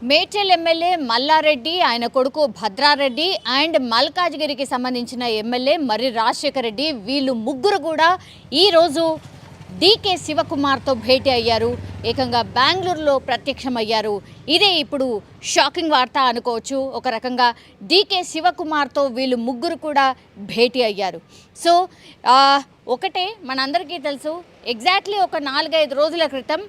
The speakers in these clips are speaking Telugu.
మేడ్చల్ ఎమ్మెల్యే మల్లారెడ్డి, ఆయన కొడుకు భద్రారెడ్డి అండ్ మల్కాజ్గిరికి సంబంధించిన ఎమ్మెల్యే మర్రి రాజశేఖర్ రెడ్డి వీళ్ళు ముగ్గురు కూడా ఈరోజు డీకే శివకుమార్తో భేటీ అయ్యారు. ఏకంగా బెంగళూరులో ప్రత్యక్షమయ్యారు. ఇదే ఇప్పుడు షాకింగ్ వార్త అనుకోవచ్చు. ఒక రకంగా డీకే శివకుమార్తో వీళ్ళు ముగ్గురు కూడా భేటీ అయ్యారు. సో ఒకటే మనందరికీ తెలుసు, ఎగ్జాక్ట్లీ ఒక 4-5 రోజుల క్రితం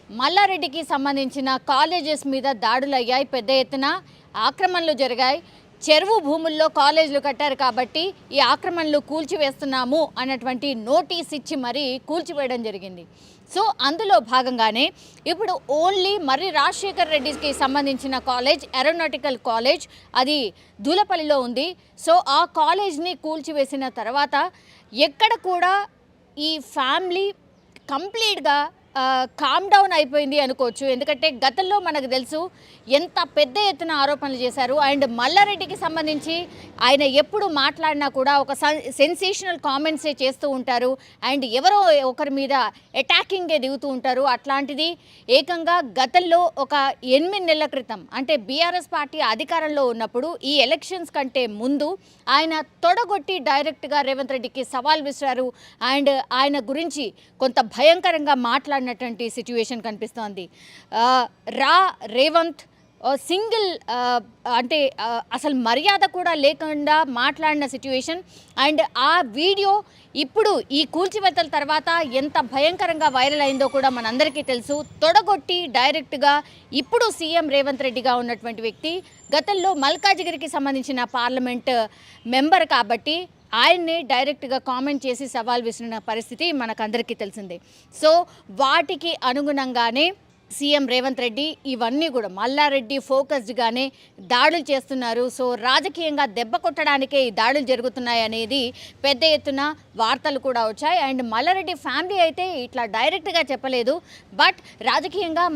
మల్లారెడ్డికి సంబంధించిన కాలేజెస్ మీద దాడులు అయ్యాయి, పెద్ద ఎత్తున ఆక్రమణలు జరిగాయి. చెరువు భూముల్లో కాలేజీలు కట్టారు కాబట్టి ఈ ఆక్రమణలు కూల్చివేస్తున్నాము అన్నటువంటి నోటీస్ ఇచ్చి మరీ కూల్చివేయడం జరిగింది. సో అందులో భాగంగానే ఇప్పుడు ఓన్లీ మర్రి రాజశేఖర్ రెడ్డికి సంబంధించిన కాలేజ్ ఏరోనాటికల్ కాలేజ్, అది దూలపల్లిలో ఉంది. సో ఆ కాలేజ్ని కూల్చివేసిన తర్వాత ఎక్కడ కూడా ఈ ఫ్యామిలీ కంప్లీట్గా కామ్ డౌన్ అయిపోయింది అనుకోవచ్చు. ఎందుకంటే గతంలో మనకు తెలుసు ఎంత పెద్ద ఎత్తున ఆరోపణలు చేశారు. అండ్ మల్లారెడ్డికి సంబంధించి ఆయన ఎప్పుడు మాట్లాడినా కూడా ఒక సెన్సేషనల్ కామెంట్సే చేస్తూ ఉంటారు. అండ్ ఎవరో ఒకరి మీద అటాకింగే దిగుతూ ఉంటారు. అట్లాంటిది ఏకంగా గతంలో ఒక 8 నెలల క్రితం, అంటే బీఆర్ఎస్ పార్టీ అధికారంలో ఉన్నప్పుడు ఈ ఎలక్షన్స్ కంటే ముందు ఆయన తొడగొట్టి డైరెక్ట్గా రేవంత్ రెడ్డికి సవాల్ విసిరారు. అండ్ ఆయన గురించి కొంత భయంకరంగా మాట్లాడినటువంటి సిచ్యువేషన్ కనిపిస్తోంది. రేవంత్ సింగిల్ అంటే అసలు మర్యాద కూడా లేకుండా మాట్లాడిన సిచ్యువేషన్. అండ్ ఆ వీడియో ఇప్పుడు ఈ కూల్చివేతల తర్వాత ఎంత భయంకరంగా వైరల్ అయిందో కూడా మనందరికీ తెలుసు. తొడగొట్టి డైరెక్ట్గా ఇప్పుడు సీఎం రేవంత్ రెడ్డిగా ఉన్నటువంటి వ్యక్తి గతంలో మల్కాజ్గిరికి సంబంధించిన పార్లమెంట్ మెంబర్ కాబట్టి ఆయన్ని డైరెక్ట్గా కామెంట్ చేసి సవాల్ విసిరిన పరిస్థితి మనకందరికీ తెలిసిందే. సో వాటికి అనుగుణంగానే సీఎం రేవంత్ రెడ్డి ఇవన్నీ కూడా మల్లారెడ్డి ఫోకస్డ్గానే దాడులు చేస్తున్నారు. సో రాజకీయంగా దెబ్బ కొట్టడానికే ఈ దాడులు జరుగుతున్నాయి అనేది పెద్ద ఎత్తున వార్తలు కూడా వచ్చాయి. అండ్ మల్లారెడ్డి ఫ్యామిలీ అయితే ఇట్లా డైరెక్ట్గా చెప్పలేదు, బట్ రాజకీయంగా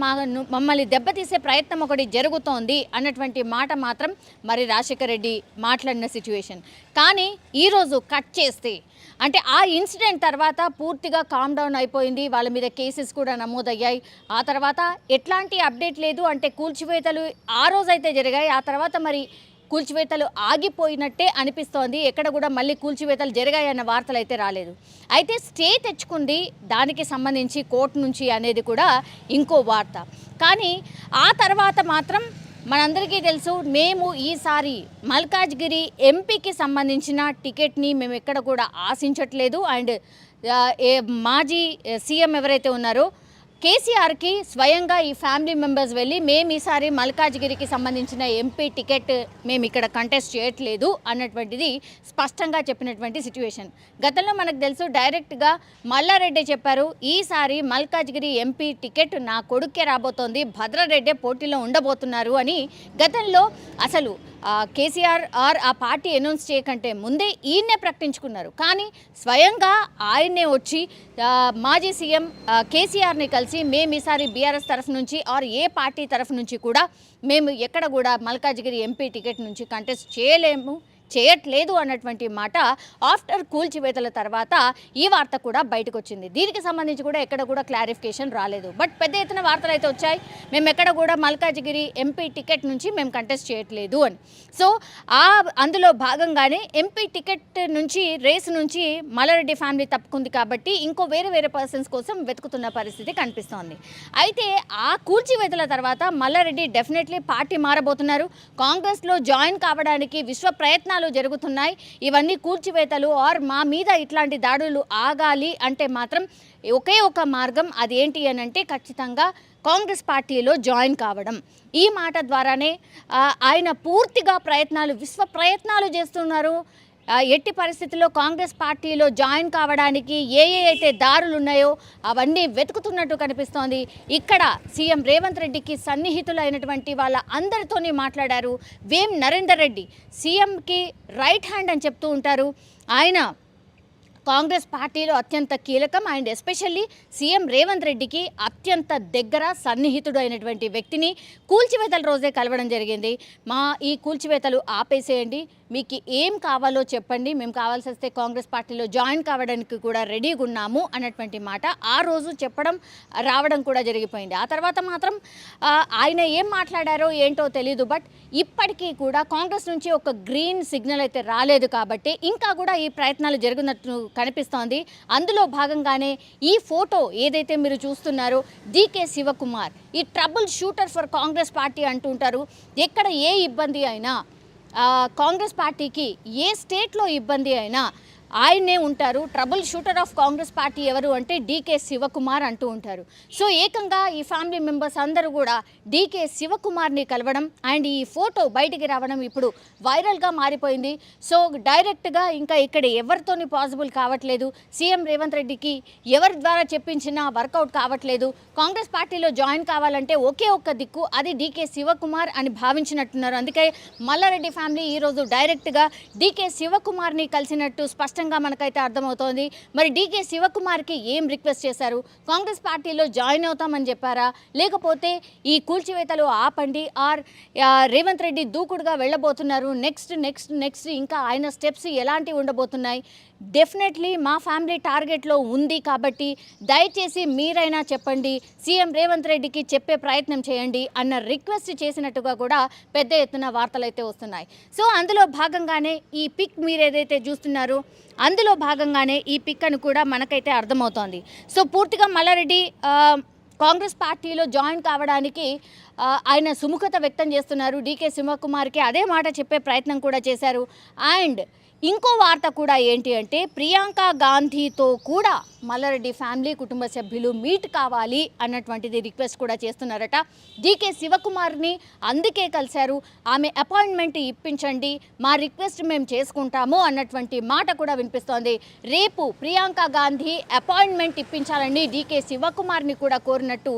మమ్మల్ని దెబ్బతీసే ప్రయత్నం ఒకటి జరుగుతోంది అన్నటువంటి మాట మాత్రం మరి రాజశేఖర్ రెడ్డి మాట్లాడిన సిచ్యువేషన్. కానీ ఈరోజు కట్ చేస్తే అంటే ఆ ఇన్సిడెంట్ తర్వాత పూర్తిగా కామ్ డౌన్ అయిపోయింది, వాళ్ళ మీద కేసెస్ కూడా నమోదయ్యాయి. ఆ తర్వాత ఎట్లాంటి అప్డేట్ లేదు. అంటే కూల్చివేతలు ఆ రోజైతే జరిగాయి, ఆ తర్వాత మరి కూల్చివేతలు ఆగిపోయినట్టే అనిపిస్తోంది. ఎక్కడ కూడా మళ్ళీ కూల్చివేతలు జరిగాయి అన్న వార్తలు అయితే రాలేదు. అయితే స్టే తెచ్చుకుంది దానికి సంబంధించి కోర్టు నుంచి అనేది కూడా ఇంకో వార్త. కానీ ఆ తర్వాత మాత్రం మనందరికీ తెలుసు, మేము ఈసారి మల్కాజ్గిరి ఎంపీకి సంబంధించిన టికెట్ని మేము ఎక్కడ కూడా ఆశించట్లేదు. అండ్ మాజీ సీఎం ఎవరైతే ఉన్నారో కేసీఆర్కి స్వయంగా ఈ ఫ్యామిలీ మెంబర్స్ వెళ్ళి మేము ఈసారి మల్కాజ్గిరికి సంబంధించిన ఎంపీ టికెట్ మేము ఇక్కడ కంటెస్ట్ చేయట్లేదు అన్నటువంటిది స్పష్టంగా చెప్పినటువంటి సిచ్యువేషన్. గతంలో మనకు తెలుసు డైరెక్ట్గా మల్లారెడ్డి చెప్పారు, ఈసారి మల్కాజ్గిరి ఎంపీ టికెట్ నా కొడుకే రాబోతోంది, భద్రారెడ్డి పోటీలో ఉండబోతున్నారు అని గతంలో అసలు కేసీఆర్ ఆ పార్టీ అనౌన్స్ చేయకంటే ముందే ఈయన్నే ప్రకటించుకున్నారు. కానీ స్వయంగా ఆయన్నే వచ్చి మాజీ సీఎం కేసీఆర్ని కలిసి మేము ఈసారి బీఆర్ఎస్ తరఫు నుంచి ఏ పార్టీ తరఫు నుంచి కూడా మేము ఎక్కడ కూడా మల్కాజ్గిరి ఎంపీ టికెట్ నుంచి కంటెస్ట్ చేయట్లేదు అన్నటువంటి మాట ఆఫ్టర్ కూల్చివేతల తర్వాత ఈ వార్త కూడా బయటకు వచ్చింది. దీనికి సంబంధించి కూడా ఎక్కడ కూడా క్లారిఫికేషన్ రాలేదు. బట్ పెద్ద ఎత్తున వార్తలు అయితే వచ్చాయి, మేము ఎక్కడ కూడా మల్కాజ్గిరి ఎంపీ టికెట్ నుంచి మేము కంటెస్ట్ చేయట్లేదు అని. సో అందులో భాగంగానే ఎంపీ టికెట్ నుంచి రేసు నుంచి మల్లారెడ్డి ఫ్యామిలీ తప్పుకుంది కాబట్టి ఇంకో వేరే పర్సన్స్ కోసం వెతుకుతున్న పరిస్థితి కనిపిస్తోంది. అయితే ఆ కూల్చివేతల తర్వాత మల్లారెడ్డి డెఫినెట్లీ పార్టీ మారబోతున్నారు. కాంగ్రెస్లో జాయిన్ కావడానికి విశ్వ ప్రయత్నాలు జరుగుతున్నాయి. ఇవన్నీ కూల్చివేతలు మా మీద ఇట్లాంటి దాడులు ఆగాలి అంటే మాత్రం ఒకే ఒక మార్గం, అది ఏంటి అని అంటే ఖచ్చితంగా కాంగ్రెస్ పార్టీలో జాయిన్ కావడం. ఈ మాట ద్వారానే ఆయన పూర్తిగా విశ్వ ప్రయత్నాలు చేస్తున్నారు. ఎట్టి పరిస్థితుల్లో కాంగ్రెస్ పార్టీలో జాయిన్ కావడానికి అయితే దారులు ఉన్నాయో అవన్నీ వెతుకుతున్నట్టు కనిపిస్తోంది. ఇక్కడ సీఎం రేవంత్ రెడ్డికి సన్నిహితులైనటువంటి వాళ్ళ అందరితోనే మాట్లాడారు. వేం నరేందర్ రెడ్డి సీఎంకి రైట్ హ్యాండ్ అని చెప్తూ ఉంటారు. ఆయన కాంగ్రెస్ పార్టీలో అత్యంత కీలకం. అండ్ ఎస్పెషల్లీ సీఎం రేవంత్ రెడ్డికి అత్యంత దగ్గర సన్నిహితుడు అయినటువంటి వ్యక్తిని కూల్చివేతల రోజే కలవడం జరిగింది. ఈ కూల్చివేతలు ఆపేసేయండి, మీకు ఏం కావాలో చెప్పండి, మేము కావాల్సి వస్తే కాంగ్రెస్ పార్టీలో జాయిన్ కావడానికి కూడా రెడీగా ఉన్నాము అన్నటువంటి మాట ఆ రోజు చెప్పడం రావడం కూడా జరిగిపోయింది. ఆ తర్వాత మాత్రం ఆయన ఏం మాట్లాడారో ఏంటో తెలీదు. బట్ ఇప్పటికీ కూడా కాంగ్రెస్ నుంచి ఒక గ్రీన్ సిగ్నల్ అయితే రాలేదు కాబట్టి ఇంకా కూడా ఈ ప్రయత్నాలు జరుగుతున్నట్టు కనిపిస్తోంది. అందులో భాగంగానే ఈ ఫోటో ఏదైతే మీరు చూస్తున్నారో డీకే శివకుమార్ ఈ trouble shooter for Congress party అంటుంటారు. ఎక్కడ ఏ ఇబ్బంది అయినా కాంగ్రెస్ పార్టీకి ఏ స్టేట్లో ఇబ్బంది అయినా ఆయనే ఉంటారు. Trouble shooter of Congress party ఎవరు అంటే డీకే శివకుమార్ అంటూ ఉంటారు. సో ఏకంగా ఈ ఫ్యామిలీ మెంబర్స్ అందరూ కూడా డీకే శివకుమార్ని కలవడం అండ్ ఈ ఫోటో బయటికి రావడం ఇప్పుడు వైరల్గా మారిపోయింది. సో డైరెక్ట్గా ఇంకా ఇక్కడ ఎవరితోని పాసిబుల్ కావట్లేదు. సీఎం రేవంత్ రెడ్డికి ఎవరి ద్వారా చెప్పించినా వర్కౌట్ కావట్లేదు. కాంగ్రెస్ పార్టీలో జాయిన్ కావాలంటే ఒకే ఒక్క దిక్కు, అది డీకే శివకుమార్ అని భావించినట్టున్నారు. అందుకే మల్లారెడ్డి ఫ్యామిలీ ఈరోజు డైరెక్ట్గా డీకే శివకుమార్ని కలిసినట్టు స్పష్టంగా మనకైతే అర్థమవుతోంది. మరి డీకే శివకుమార్కి ఏం రిక్వెస్ట్ చేశారు? కాంగ్రెస్ పార్టీలో జాయిన్ అవుతామని చెప్పారా, లేకపోతే ఈ కూల్చివేతలు ఆపండి ఆర్ రేవంత్ రెడ్డి దూకుడుగా వెళ్ళబోతున్నారు, నెక్స్ట్ ఇంకా ఆయన స్టెప్స్ ఎలాంటివి ఉండబోతున్నాయి? డెఫినెట్లీ మా ఫ్యామిలీ టార్గెట్లో ఉంది కాబట్టి దయచేసి మీరైనా చెప్పండి, సీఎం రేవంత్ రెడ్డికి చెప్పే ప్రయత్నం చేయండి అన్న రిక్వెస్ట్ చేసినట్టుగా కూడా పెద్ద ఎత్తున వార్తలు అయితే వస్తున్నాయి. సో అందులో భాగంగానే ఈ పిక్ మీరు ఏదైతే చూస్తున్నారో అందులో భాగంగానే ఈ పిక్ అని కూడా మనకైతే అర్థమవుతోంది. సో పూర్తిగా మల్లారెడ్డి కాంగ్రెస్ పార్టీలో జాయిన్ కావడానికి ఆయన సుముఖత వ్యక్తం చేస్తున్నారు. డీకే శివకుమార్కి అదే మాట చెప్పే ప్రయత్నం కూడా చేశారు. అండ్ ఇంకో వార్త కూడా ఏంటి అంటే ప్రియాంక గాంధీతో కూడా మల్లారెడ్డి ఫ్యామిలీ కుటుంబ సభ్యులు మీట్ కావాలి అన్నటువంటిది రిక్వెస్ట్ కూడా చేస్తున్నారట. డీకే శివకుమార్ని అందుకే కలిశారు, ఆమె అపాయింట్మెంట్ ఇప్పించండి, మా రిక్వెస్ట్ మేము చేసుకుంటాము అన్నటువంటి మాట కూడా వినిపిస్తోంది. రేపు ప్రియాంక గాంధీ అపాయింట్మెంట్ ఇప్పించాలని డీకే శివకుమార్ని కూడా కోరినట్టు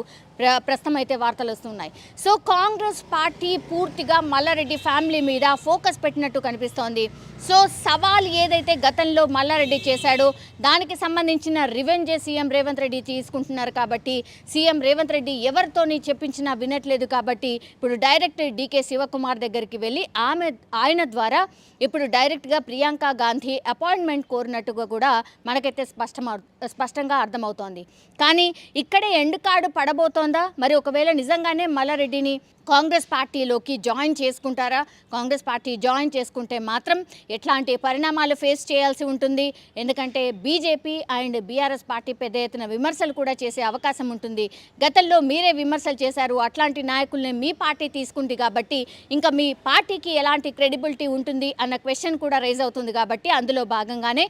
ప్రస్తుతం అయితే వార్తలు వస్తున్నాయి. సో కాంగ్రెస్ పార్టీ పూర్తిగా మల్లారెడ్డి ఫ్యామిలీ మీద ఫోకస్ పెట్టినట్టు కనిపిస్తోంది. సో సవాల్ ఏదైతే గతంలో మల్లారెడ్డి చేశాడో దానికి సంబంధించిన రివెంజ్ సీఎం రేవంత్ రెడ్డి తీసుకుంటున్నారు. కాబట్టి సీఎం రేవంత్ రెడ్డి ఎవరితోని చెప్పించినా వినట్లేదు. కాబట్టి ఇప్పుడు డైరెక్ట్ డీకే శివకుమార్ దగ్గరికి వెళ్ళి ఆయన ద్వారా ఇప్పుడు డైరెక్ట్గా ప్రియాంక గాంధీ అపాయింట్మెంట్ కోరినట్టుగా కూడా మనకైతే స్పష్టంగా అర్థమవుతోంది. కానీ ఇక్కడే ఎండ్ కార్డు పడబోతోందా? మరి ఒకవేళ నిజంగానే మల్లారెడ్డిని కాంగ్రెస్ పార్టీలోకి జాయిన్ చేసుకుంటారా? కాంగ్రెస్ పార్టీ జాయిన్ చేసుకుంటే మాత్రం ఎట్లాంటి పరిణామాలు ఫేస్ చేయాల్సి ఉంటుంది? ఎందుకంటే బీజేపీ అండ్ బీఆర్ఎస్ పార్టీ పెద్ద ఎత్తున విమర్శలు కూడా చేసే అవకాశం ఉంటుంది. గతంలో మీరే విమర్శలు చేశారు, అట్లాంటి నాయకుల్ని మీ పార్టీ తీసుకుంది కాబట్టి ఇంకా మీ పార్టీకి ఎలాంటి క్రెడిబిలిటీ ఉంటుంది అన్న క్వశ్చన్ కూడా రైజ్ అవుతుంది. కాబట్టి అందులో భాగంగానే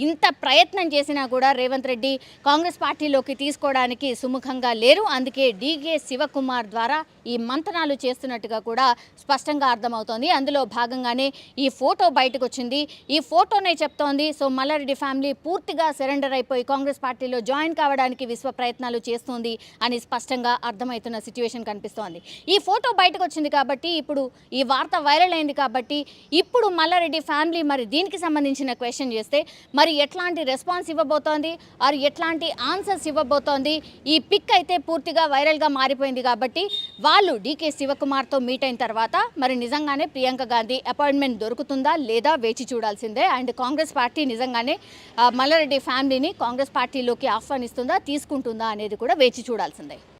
ఇంత ప్రయత్నం చేసినా కూడా రేవంత్ రెడ్డి కాంగ్రెస్ పార్టీలోకి తీసుకోవడానికి సుముఖంగా లేరు. అందుకే డీకే శివకుమార్ ద్వారా ఈ మంతనాలు చేస్తున్నట్టుగా కూడా స్పష్టంగా అర్థమవుతోంది. అందులో భాగంగానే ఈ ఫోటో బయటకు వచ్చింది. ఈ ఫోటోనే చెప్తోంది. సో మల్లారెడ్డి ఫ్యామిలీ పూర్తిగా సరెండర్ అయిపోయి కాంగ్రెస్ పార్టీలో జాయిన్ కావడానికి విశ్వ ప్రయత్నాలు చేస్తుంది అని స్పష్టంగా అర్థమవుతున్న సిచ్యువేషన్ కనిపిస్తోంది. ఈ ఫోటో బయటకు వచ్చింది కాబట్టి ఇప్పుడు ఈ వార్త వైరల్ అయింది కాబట్టి ఇప్పుడు మల్లారెడ్డి ఫ్యామిలీ మరి దీనికి సంబంధించిన క్వశ్చన్ చేస్తే మరి ఎట్లాంటి రెస్పాన్స్ ఇవ్వబోతోంది ఆర్ ఎట్లాంటి ఆన్సర్స్ ఇవ్వబోతోంది? ఈ పిక్ అయితే పూర్తిగా వైరల్గా మారిపోయింది కాబట్టి వాళ్ళు డీకే శివకుమార్తో మీట్ అయిన తర్వాత మరి నిజంగానే ప్రియాంక గాంధీ అపాయింట్మెంట్ దొరుకుతుందా లేదా వేచి చూడాల్సిందే. అండ్ కాంగ్రెస్ పార్టీ నిజంగానే మల్లారెడ్డి ఫ్యామిలీని కాంగ్రెస్ పార్టీలోకి ఆహ్వానిస్తుందా, తీసుకుంటుందా అనేది కూడా వేచి చూడాల్సిందే.